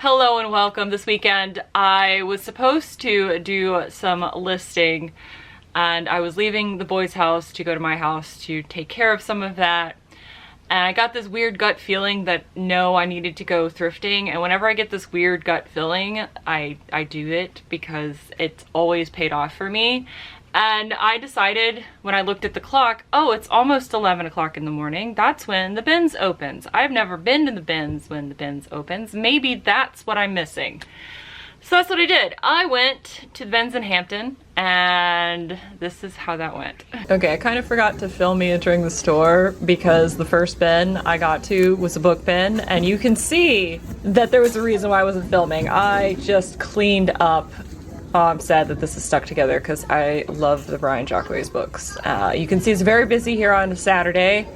Hello and welcome. This weekend I was supposed to do some listing and I was leaving the boys' house to go to my house to take care of some of that. And I got this weird gut feeling that no, I needed to go thrifting. And whenever I get this weird gut feeling, I do it because it's always paid off for me. And I decided when I looked at the clock, oh, it's almost 11 o'clock in the morning. That's when the bins opens. I've never been to the bins when the bins opens. Maybe that's what I'm missing. So that's what I did. I went to the bins in Hampton and this is how that went. Okay, I kind of forgot to film me entering the store because the first bin I got to was a book bin, and you can see that there was a reason why I wasn't filming. I just cleaned up. Oh, I'm sad that this is stuck together because I love the Brian Jockway's books. You can see it's very busy here on a Saturday.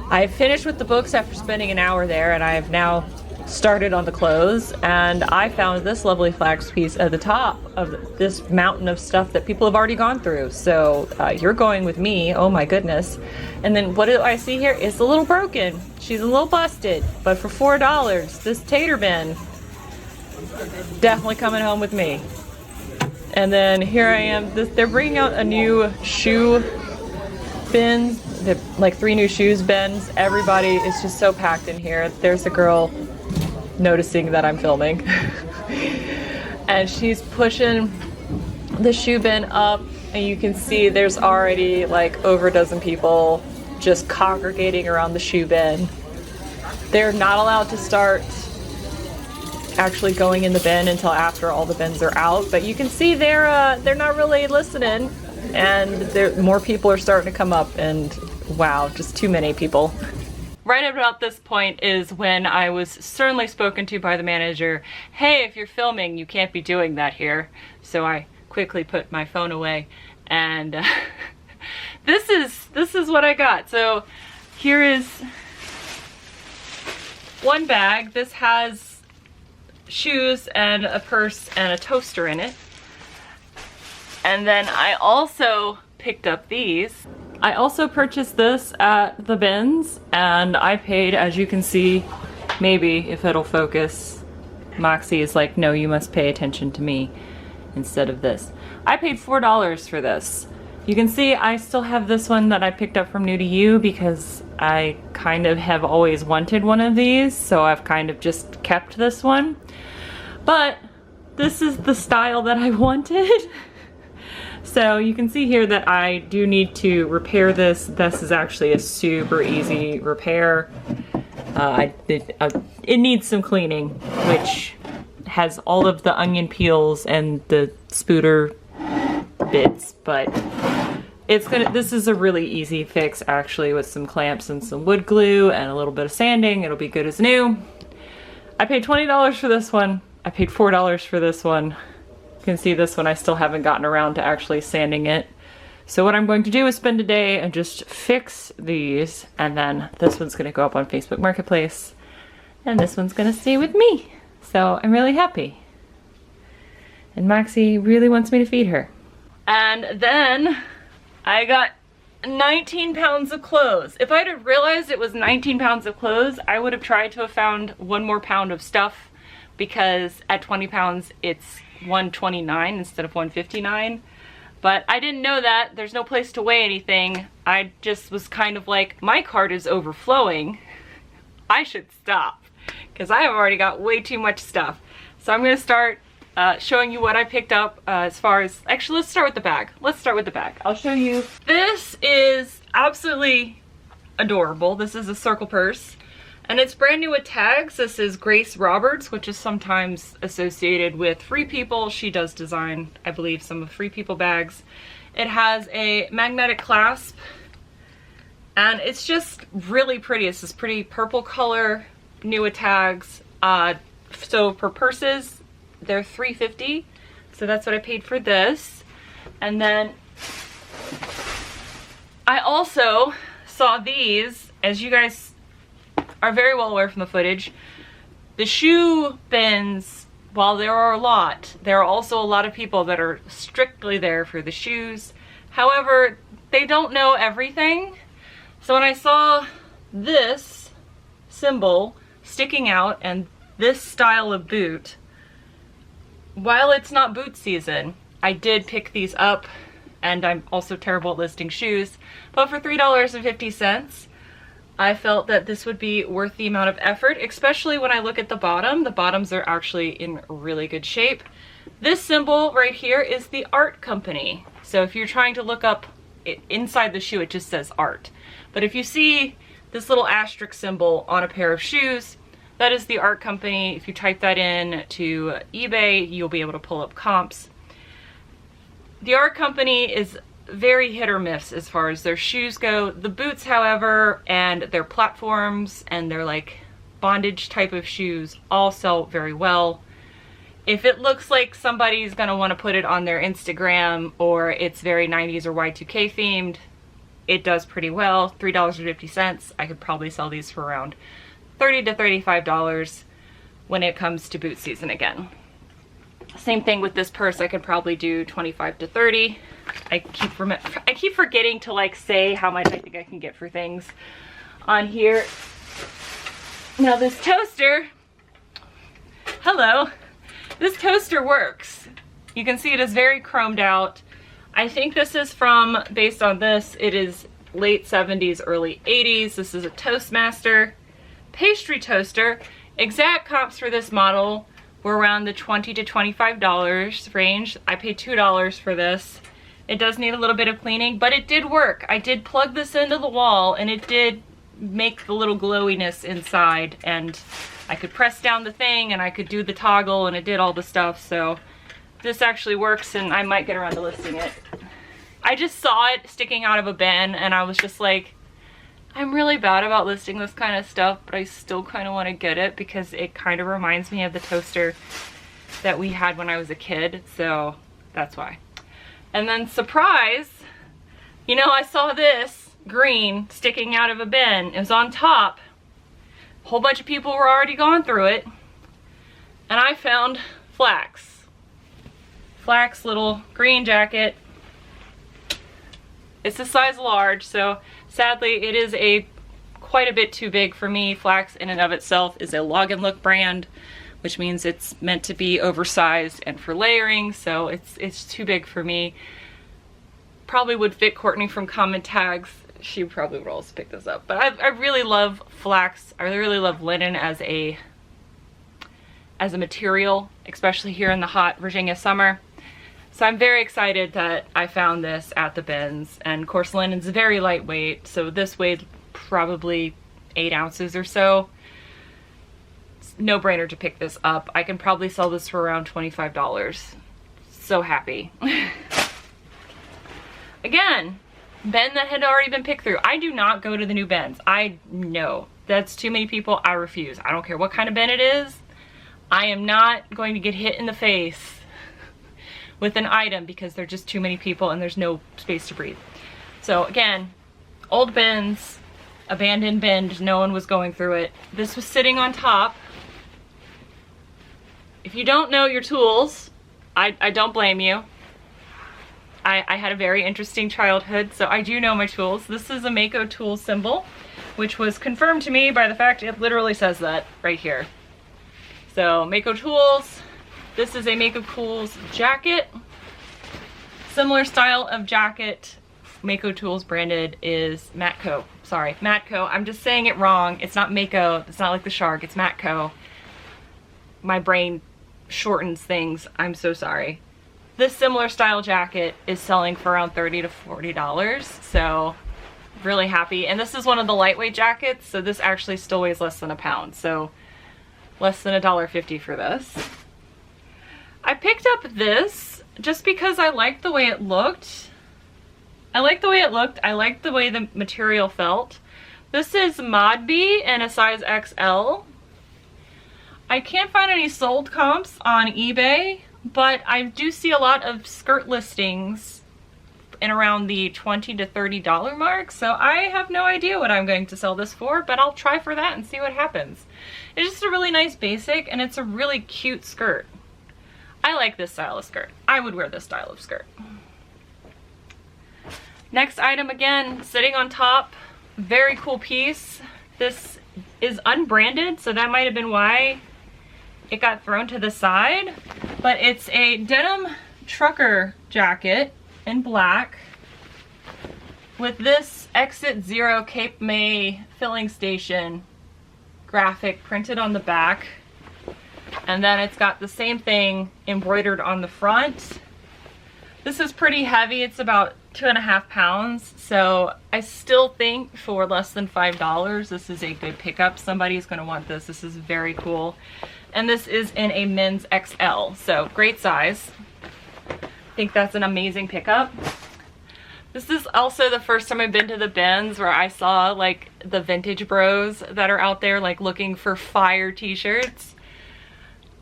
I finished with the books after spending an hour there, and I have now started on the clothes, and I found this lovely flax piece at the top of this mountain of stuff that people have already gone through. So you're going with me, oh my goodness. And then what do I see here? It's a little broken. She's a little busted, but for $4, this tater bin, definitely coming home with me. And then here I am, they're bringing out a new shoe bin, like 3 new shoes bins. Everybody is just so packed in here. There's a girl noticing that I'm filming. And she's pushing the shoe bin up, and you can see there's already like over a dozen people just congregating around the shoe bin. They're not allowed to start actually going in the bin until after all the bins are out, but you can see they're not really listening, and more people are starting to come up, and wow, just too many people. Right about this point is when I was sternly spoken to by the manager. Hey, if you're filming, you can't be doing that here. So I quickly put my phone away, and this is what I got. So here is one bag. This has shoes and a purse and a toaster in it. And then I also picked up these. I also purchased this at the bins, and I paid, as you can see, maybe if it'll focus. Moxie is like, no, you must pay attention to me instead of this. I paid $4 for this. You can see I still have this one that I picked up from New to You because I kind of have always wanted one of these, so I've kind of just kept this one. But this is the style that I wanted. So you can see here that I do need to repair this. This is actually a super easy repair. It needs some cleaning, which has all of the onion peels and the spooter bits, but this is a really easy fix actually, with some clamps and some wood glue and a little bit of sanding. It'll be good as new. I paid $20 for this one. I paid $4 for this one. You can see this one I still haven't gotten around to actually sanding it. So what I'm going to do is spend a day and just fix these, and then this one's gonna go up on Facebook Marketplace, and this one's gonna stay with me. So I'm really happy. And Moxie really wants me to feed her. And then I got 19 pounds of clothes. If I'd have realized it was 19 pounds of clothes, I would have tried to have found 1 more pound of stuff, because at 20 pounds it's 129 instead of 159. But I didn't know that. There's no place to weigh anything. I just was kind of like, my cart is overflowing. I should stop because I have already got way too much stuff. So I'm gonna start showing you what I picked up as far as, actually let's start with the bag. Let's start with the bag. I'll show you. This is absolutely adorable. This is a circle purse. And it's brand new with tags. This is Grace Roberts, which is sometimes associated with Free People. She does design, I believe, some of Free People bags. It has a magnetic clasp, and it's just really pretty. It's this pretty purple color, new with tags. So for purses, they're $3.50. So that's what I paid for this. And then I also saw these, as you guys are very well aware from the footage. The shoe bins, while there are a lot, there are also a lot of people that are strictly there for the shoes. However, they don't know everything. So when I saw this symbol sticking out and this style of boot, while it's not boot season, I did pick these up, and I'm also terrible at listing shoes, but for $3.50, I felt that this would be worth the amount of effort, especially when I look at the bottom. The bottoms are actually in really good shape. This symbol right here is the art company. So if you're trying to look up inside the shoe, it just says art. But if you see this little asterisk symbol on a pair of shoes, that is the art company. If you type that in to eBay, you'll be able to pull up comps. The art company is very hit or miss as far as their shoes go. The boots, however, and their platforms and their like bondage type of shoes all sell very well. If it looks like somebody's gonna want to put it on their Instagram or it's very 90s or Y2K themed, it does pretty well. $3.50. I could probably sell these for around $30 to $35 when it comes to boot season again. Same thing with this purse. I could probably do 25 to 30. I keep forgetting to like say how much I think I can get for things on here. Now this toaster, hello, this toaster works. You can see it is very chromed out. I think this is from, based on this, it is late 70s, early 80s. This is a Toastmaster pastry toaster. Exact comps for this model were around the $20 to $25 range. I paid $2 for this. It does need a little bit of cleaning, but it did work. I did plug this into the wall and it did make the little glowiness inside, and I could press down the thing and I could do the toggle and it did all the stuff. So this actually works and I might get around to listing it. I just saw it sticking out of a bin and I was just like, I'm really bad about listing this kind of stuff, but I still kind of want to get it because it kind of reminds me of the toaster that we had when I was a kid. So that's why. And then surprise, you know, I saw this green sticking out of a bin. It was on top. A whole bunch of people were already gone through it. And I found flax. Flax little green jacket. It's a size large, so sadly it is quite a bit too big for me. Flax in and of itself is a Log and Look brand, which means it's meant to be oversized and for layering, so it's too big for me. Probably would fit Courtney from Common Tags. She probably would also pick this up. But I really love flax. I really love linen as a material, especially here in the hot Virginia summer. So I'm very excited that I found this at the bins. And of course linen's very lightweight, so this weighed probably 8 ounces or so. It's no brainer to pick this up. I can probably sell this for around $25. So happy. Again, bin that had already been picked through. I do not go to the new bins. I know that's too many people. I refuse. I don't care what kind of bin it is. I am not going to get hit in the face with an item because there're just too many people and there's no space to breathe. So again, old bins, abandoned bin, no one was going through it. This was sitting on top. If you don't know your tools, I don't blame you. I had a very interesting childhood, so I do know my tools. This is a Mako Tools symbol, which was confirmed to me by the fact it literally says that right here. So Mako Tools. This is a Mako Tools jacket. Similar style of jacket. Mako Tools branded is Matco. Sorry, Matco. I'm just saying it wrong. It's not Mako. It's not like the shark. It's Matco. My brain shortens things. I'm so sorry. This similar style jacket is selling for around $30 to $40. So really happy. And this is one of the lightweight jackets. So this actually still weighs less than a pound. So less than $1.50 for this. I picked up this just because I liked the way it looked. I liked the way the material felt. This is Mod B in a size XL. I can't find any sold comps on eBay, but I do see a lot of skirt listings in around the $20 to $30 mark, so I have no idea what I'm going to sell this for, but I'll try for that and see what happens. It's just a really nice basic, and it's a really cute skirt. I like this style of skirt. I would wear this style of skirt. Next item, again, sitting on top. Very cool piece. This is unbranded, so that might have been why it got thrown to the side, but it's a denim trucker jacket in black with this Exit Zero Cape May filling station graphic printed on the back. And then it's got the same thing embroidered on the front. This is pretty heavy. It's about 2.5 pounds. So I still think for less than $5, this is a good pickup. Somebody's going to want this. This is very cool. And this is in a men's XL. So great size. I think that's an amazing pickup. This is also the first time I've been to the bins where I saw like the vintage bros that are out there like looking for fire t-shirts.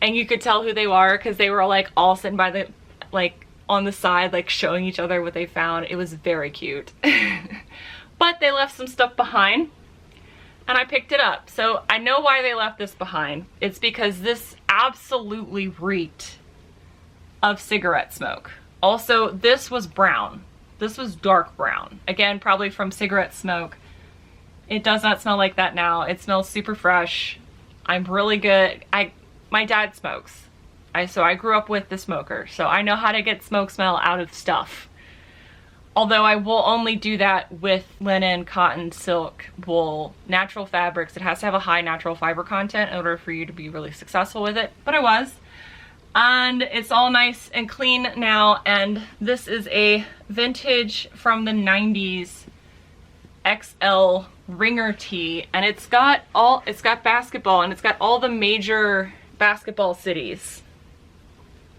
And you could tell who they were because they were like all sitting by the, like on the side, like showing each other what they found. It was very cute. But they left some stuff behind and I picked it up. So I know why they left this behind. It's because this absolutely reeked of cigarette smoke. Also, this was brown. This was dark brown. Again, probably from cigarette smoke. It does not smell like that now. It smells super fresh. I'm really good. My dad smokes. So I grew up with the smoker. So I know how to get smoke smell out of stuff. Although I will only do that with linen, cotton, silk, wool, natural fabrics. It has to have a high natural fiber content in order for you to be really successful with it. But I was. And it's all nice and clean now. And this is a vintage from the 90s XL ringer tee. And it's got basketball, and it's got all the major basketball cities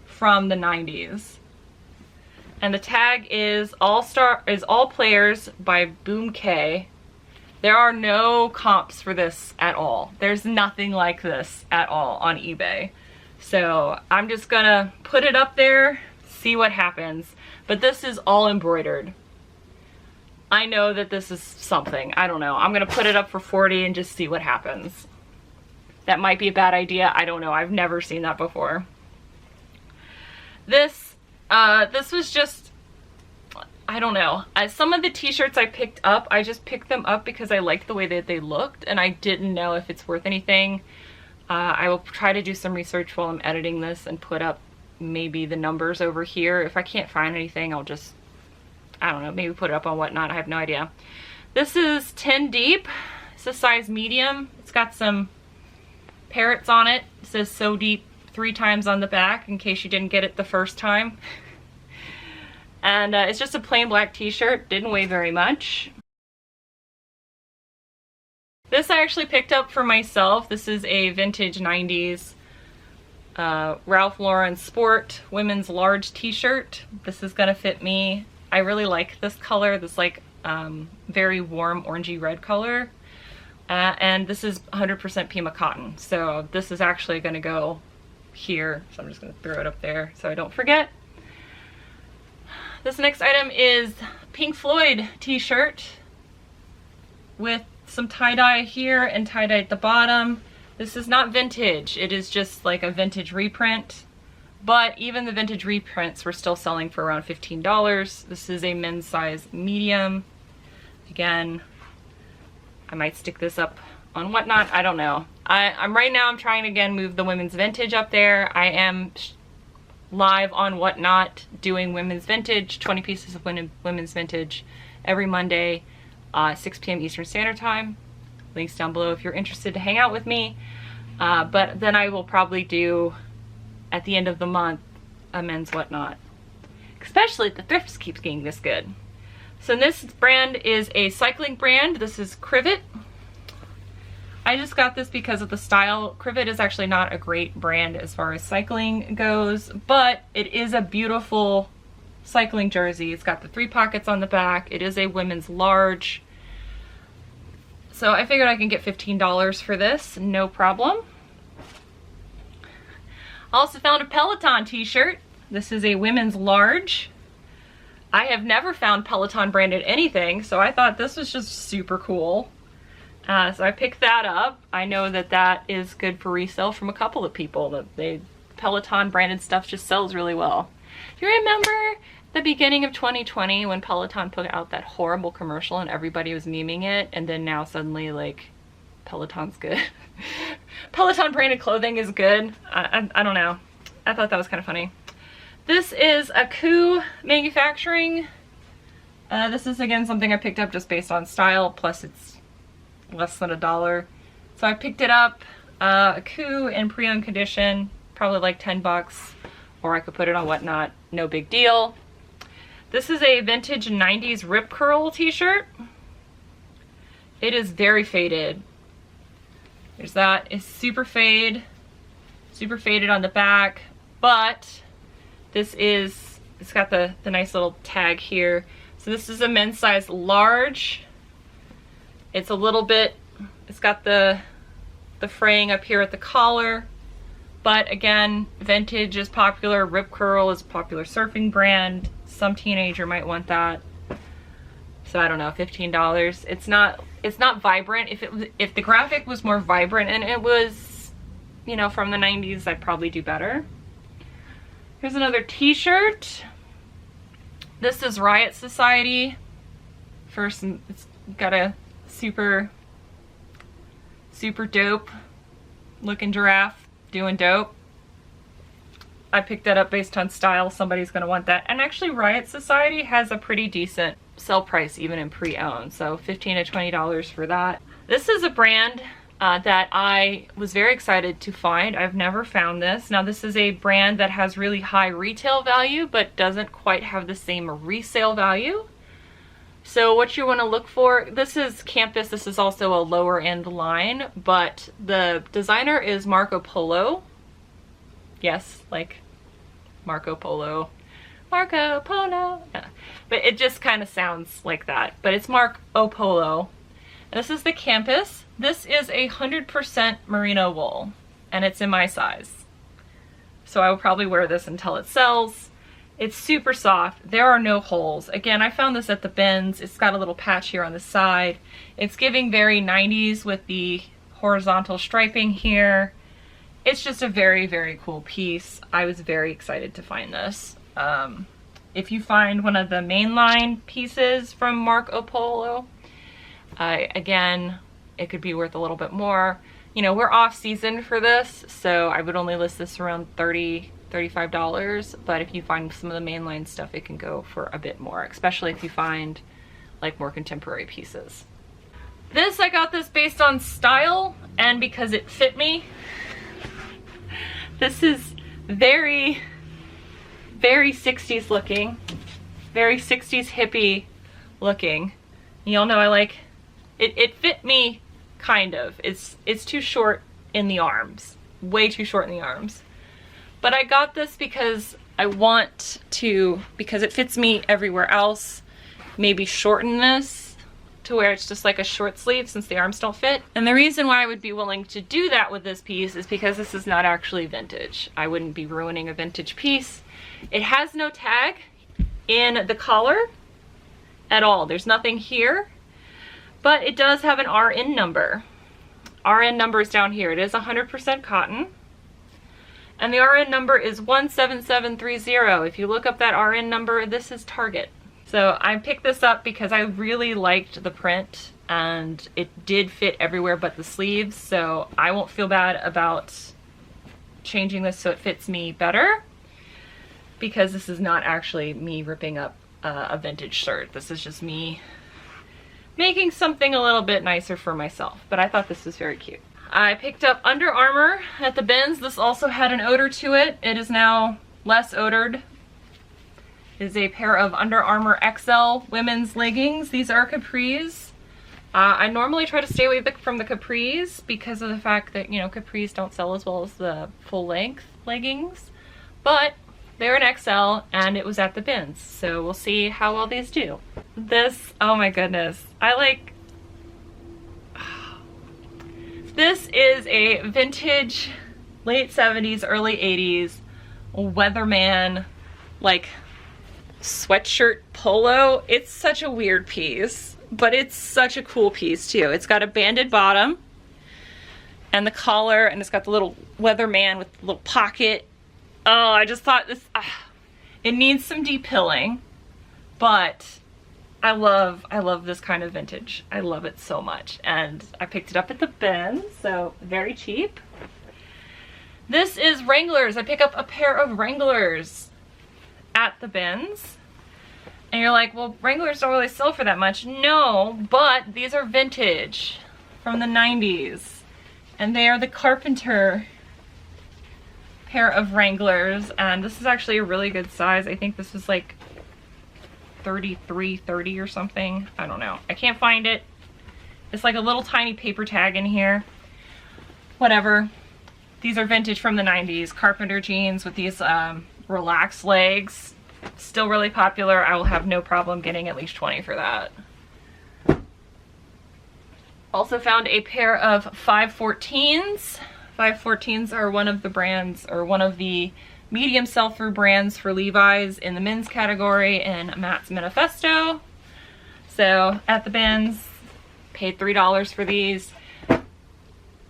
from the 90s. And the tag is all players by Boom K. There are no comps for this at all. There's nothing like this at all on eBay. So I'm just gonna put it up there, see what happens. But this is all embroidered. I know that this is something. I don't know. I'm gonna put it up for 40 and just see what happens. That might be a bad idea. I don't know. I've never seen that before. This was just, I don't know. Some of the t-shirts I picked up, I just picked them up because I liked the way that they looked and I didn't know if it's worth anything. I will try to do some research while I'm editing this and put up maybe the numbers over here. If I can't find anything, I'll just, I don't know, maybe put it up on Whatnot. I have no idea. This is 10 deep. It's a size medium. It's got some parrots on it. It says "So Deep" 3 times on the back in case you didn't get it the first time. And it's just a plain black t-shirt. Didn't weigh very much. This I actually picked up for myself. This is a vintage 90s Ralph Lauren Sport women's large t-shirt. This is gonna fit me. I really like this color, this like very warm orangey red color. And this is 100% Pima cotton. So this is actually gonna go here. So I'm just gonna throw it up there so I don't forget. This next item is Pink Floyd t-shirt with some tie-dye here and tie-dye at the bottom. This is not vintage. It is just like a vintage reprint. But even the vintage reprints were still selling for around $15. This is a men's size medium. Again, I might stick this up on Whatnot. I don't know. Right now I'm trying to again move the women's vintage up there. I am live on Whatnot doing women's vintage, 20 pieces of women's vintage every Monday. 6 p.m. Eastern Standard Time. Links down below if you're interested to hang out with me. But then I will probably do, at the end of the month, a men's Whatnot. Especially if the thrift keeps getting this good. So this brand is a cycling brand. This is Crivet. I just got this because of the style. Crivet is actually not a great brand as far as cycling goes, but it is a beautiful cycling jersey. It's got the 3 pockets on the back. It is a women's large. So I figured I can get $15 for this, no problem. I also found a Peloton t-shirt. This is a women's large. I have never found Peloton branded anything, so I thought this was just super cool. So I picked that up. I know that that is good for resale from a couple of people. That Peloton branded stuff just sells really well. Do you remember the beginning of 2020 when Peloton put out that horrible commercial and everybody was memeing it, and then now suddenly like Peloton's good? Peloton branded clothing is good. I don't know. I thought that was kind of funny. This is a Coup Manufacturing. This is again something I picked up just based on style, plus it's less than $1. So I picked it up, a Coup in pre-owned condition, probably like 10 bucks, or I could put it on Whatnot, no big deal. This is a vintage 90s Rip Curl t-shirt. It is very faded. There's that. It's super faded on the back, but this is, it's got the nice little tag here. So this is a men's size large. It's a little bit, it's got the fraying up here at the collar, but again, vintage is popular. Rip Curl is a popular surfing brand. Some teenager might want that. So I don't know, $15. It's not vibrant. If the graphic was more vibrant and it was, you know, from the 90s, I'd probably do better. Here's another t-shirt. This is Riot Society. First, it's got a super dope looking giraffe doing dope. I picked that up based on style. Somebody's gonna want that. And actually Riot Society has a pretty decent sell price even in pre-owned. So $15 to $20 for that. This is a brand that I was very excited to find. I've never found this. Now this is a brand that has really high retail value but doesn't quite have the same resale value. So what you want to look for, this is Campus, this is also a lower end line, but the designer is Marco Polo. Yes, like Marco Polo. Marco Polo. Yeah. But it just kind of sounds like that. But it's Marco Polo. And this is the Campus. This is 100% merino wool, and it's in my size. So I will probably wear this until it sells. It's super soft. There are no holes. Again, I found this at the bins. It's got a little patch here on the side. It's giving very 90s with the horizontal striping here. It's just a very, very cool piece. I was very excited to find this. If you find one of the mainline pieces from Marco Polo, again, it could be worth a little bit more. You know, we're off season for this, so I would only list this around $30, $35, but if you find some of the mainline stuff, it can go for a bit more, especially if you find like more contemporary pieces. This, I got this based on style and because it fit me. This is very, very 60s looking, very 60s hippie looking. Y'all know I like, it fit me kind of. It's too short in the arms, way too short in the arms. But I got this because I want to, because it fits me everywhere else, maybe shorten this to where it's just like a short sleeve since the arms don't fit. And the reason why I would be willing to do that with this piece is because this is not actually vintage. I wouldn't be ruining a vintage piece. It has no tag in the collar at all. There's nothing here, but it does have an RN number. RN number is down here. It is 100% cotton. And the RN number is 17730. If you look up that RN number, this is Target. So I picked this up because I really liked the print and it did fit everywhere but the sleeves. So I won't feel bad about changing this so it fits me better, because this is not actually me ripping up a vintage shirt. This is just me making something a little bit nicer for myself. But I thought this was very cute. I picked up Under Armour at the bins. This also had an odor to it. It is now less odored. It is a pair of Under Armour XL women's leggings. These are capris. I normally try to stay away from the capris because of the fact that, you know, capris don't sell as well as the full length leggings. But they're an XL and it was at the bins. So we'll see how well these do. This, oh my goodness. This is a vintage late 70s, early 80s Weatherman like sweatshirt polo. It's such a weird piece, but it's such a cool piece too. It's got a banded bottom and the collar, and it's got the little Weatherman with the little pocket. Oh, I just thought this, it needs some depilling, but I love this kind of vintage. I love it so much. And I picked it up at the bin, so very cheap. This is Wranglers. I pick up a pair of Wranglers at the bins. And you're like, well, Wranglers don't really sell for that much. No, but these are vintage from the 90s. And they are the Carpenter pair of Wranglers. And this is actually a really good size. I think this was like 33/30 or something. I don't know. I can't find it. It's like a little tiny paper tag in here. Whatever. These are vintage from the 90s. Carpenter jeans with these relaxed legs. Still really popular. I will have no problem getting at least 20 for that. Also found a pair of 514s. 514s are one of the brands, or one of the medium sell-through brands for Levi's in the men's category in Matt's Manifesto. So at the bins, paid $3 for these.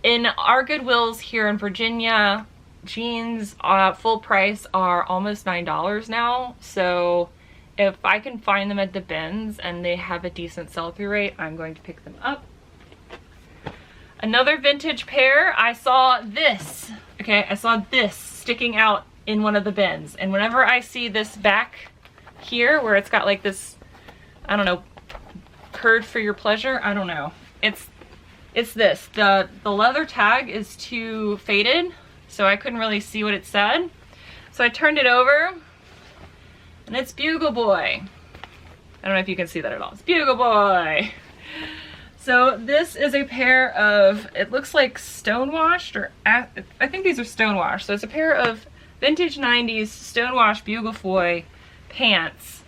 In our Goodwills here in Virginia, jeans full price are almost $9 now. So if I can find them at the bins and they have a decent sell-through rate, I'm going to pick them up. Another vintage pair, I saw this. Okay, I saw this sticking out in one of the bins. And whenever I see this back here where it's got like this, I don't know, curd for your pleasure, I don't know. It's this. The leather tag is too faded, so I couldn't really see what it said. So I turned it over, and it's Bugle Boy. I don't know if you can see that at all. It's Bugle Boy. So this is a pair of, it looks like stonewashed, or I think these are stonewashed. So it's a pair of vintage 90s stonewashed Bugle Boy pants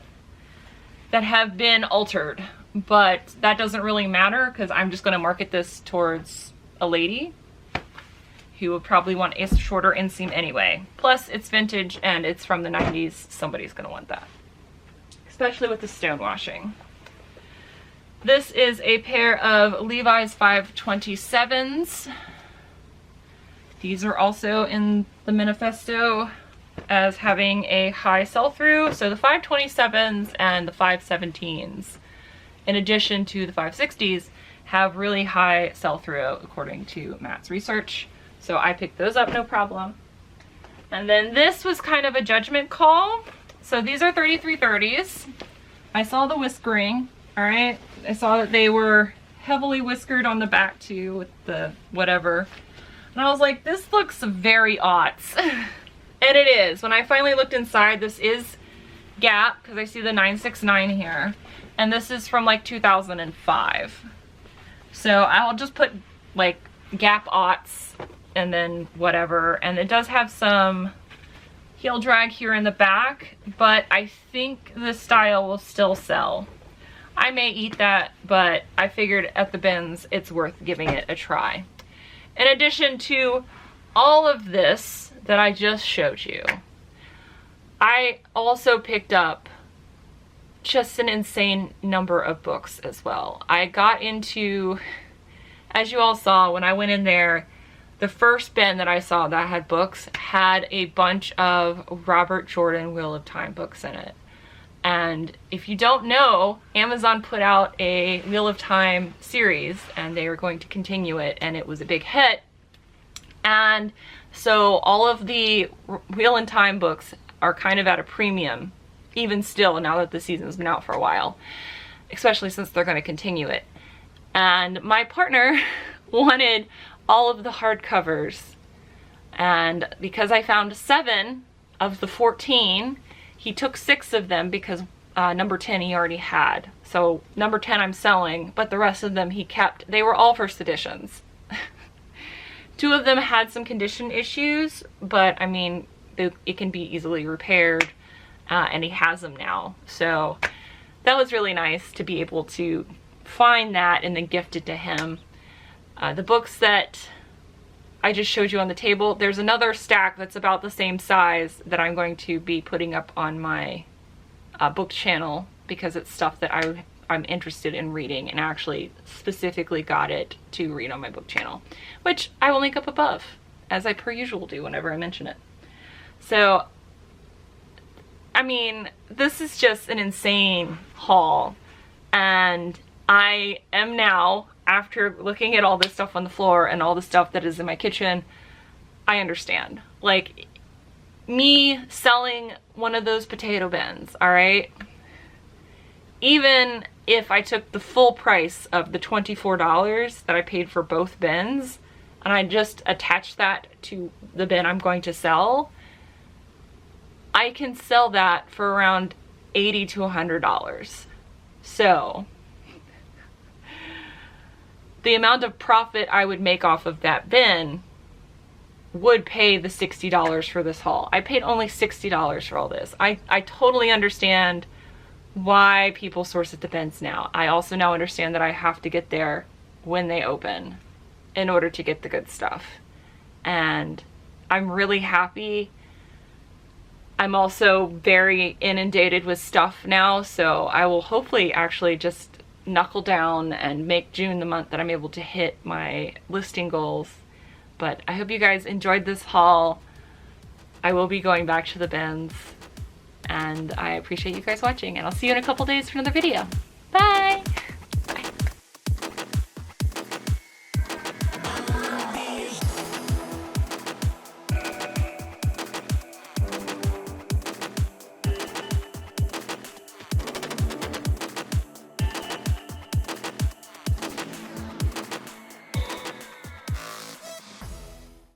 that have been altered. But that doesn't really matter because I'm just going to market this towards a lady who would probably want a shorter inseam anyway. Plus it's vintage and it's from the 90s. Somebody's going to want that, especially with the stonewashing. This is a pair of Levi's 527s. These are also in the manifesto as having a high sell-through. So the 527s and the 517s, in addition to the 560s, have really high sell-through according to Matt's research. So I picked those up, no problem. And then this was kind of a judgment call. So these are 3330s. I saw the whiskering, all right? I saw that they were heavily whiskered on the back too with the whatever. And I was like, this looks very aughts. And it is. When I finally looked inside, this is Gap, because I see the 969 here. And this is from like 2005. So I'll just put like Gap aughts and then whatever. And it does have some heel drag here in the back, but I think the style will still sell. I may eat that, but I figured at the bins it's worth giving it a try. In addition to all of this that I just showed you, I also picked up just an insane number of books as well. I got into, as you all saw when I went in there, the first bin that I saw that had books had a bunch of Robert Jordan Wheel of Time books in it. And if you don't know, Amazon put out a Wheel of Time series and they were going to continue it, and it was a big hit. And so all of the Wheel of Time books are kind of at a premium, even still, now that the season's been out for a while, especially since they're going to continue it. And my partner wanted all of the hardcovers, and because I found 7 of the 14, he took 6 of them because number 10 he already had. So number 10 I'm selling, but the rest of them he kept. They were all first editions. 2 of them had some condition issues, but I mean, it can be easily repaired, and he has them now. So that was really nice to be able to find that and then gift it to him. The books that I just showed you on the table, there's another stack that's about the same size that I'm going to be putting up on my book channel, because it's stuff that I'm interested in reading, and actually specifically got it to read on my book channel, which I will link up above, as I per usual do whenever I mention it. So, I mean, this is just an insane haul, and I am now, after looking at all this stuff on the floor and all the stuff that is in my kitchen, I understand. Like, me selling one of those potato bins, all right? Even if I took the full price of the $24 that I paid for both bins, and I just attached that to the bin I'm going to sell, I can sell that for around $80 to $100. So the amount of profit I would make off of that bin would pay the $60 for this haul. I paid only $60 for all this. I totally understand why people source at the bins now. I also now understand that I have to get there when they open in order to get the good stuff. And I'm really happy. I'm also very inundated with stuff now, so I will hopefully actually just knuckle down and make June the month that I'm able to hit my listing goals. But I hope you guys enjoyed this haul. I will be going back to the bins, and I appreciate you guys watching, and I'll see you in a couple days for another video. Bye!